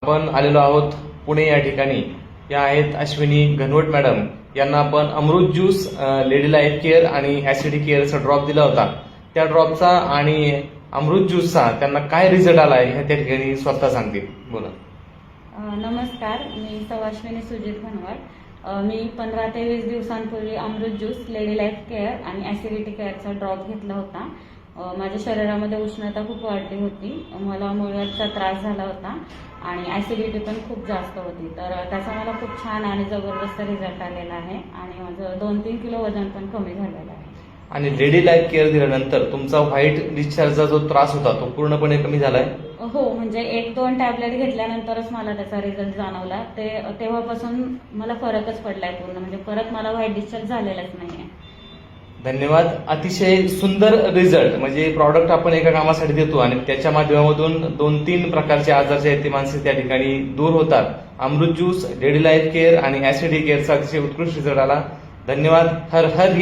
आपण आलेलो आहोत पुणे या ठिकाणी. या आहेत अश्विनी घनवट मॅडम. यांना आपण अमृत ज्यूस, लेडी लाईफ केअर आणि ऍसिडिटी केअरचा ड्रॉप दिला होता. त्या ड्रॉपचा आणि अमृत ज्यूसचा त्यांना काय रिझल्ट आला आहे हे त्या ठिकाणी स्वतः सांगतील. बोला. नमस्कार, मी सौ अश्विनी सुजित घनवट. मी 15 ते 20 दिवसांपूर्वी अमृत ज्यूस, लेडी लाईफ केअर आणि ऍसिडिटी केअरचा ड्रॉप घेतला होता. माझ्या शरीरामध्ये उष्णता खूप वाढली होती, मला मुळव्याधचा त्रास झाला होता आणि ऍसिडिटी पण खूप जास्त होती. तर त्याचा मला खूप छान आणि जबरदस्त रिझल्ट आलेला आहे आणि माझं 2-3 किलो वजन पण कमी झालेलं आहे. आणि लेडी लाईफ केअर दिल्यानंतर तुमचा व्हाईट डिस्चार्जचा जो त्रास होता तो पूर्णपणे कमी झालाय? हो, म्हणजे 1-2 टॅबलेट घेतल्यानंतरच मला त्याचा रिझल्ट जाणवला. तेव्हापासून मला फरकच पडलाय पूर्ण, म्हणजे परत मला व्हाईट डिस्चार्ज झालेलाच नाहीये. धन्यवाद. अतिशय सुंदर रिझल्ट. म्हणजे प्रॉडक्ट आपण एका कामासाठी देतो आणि त्याच्या माध्यमातून 2-3 प्रकारचे आजार जे आहेत ते माणसं त्या ठिकाणी दूर होतात. अमृत ज्यूस, लेडी लाईफ केअर आणि ऍसिडिटी केअरचा अतिशय उत्कृष्ट रिझल्ट आला. धन्यवाद. हर हर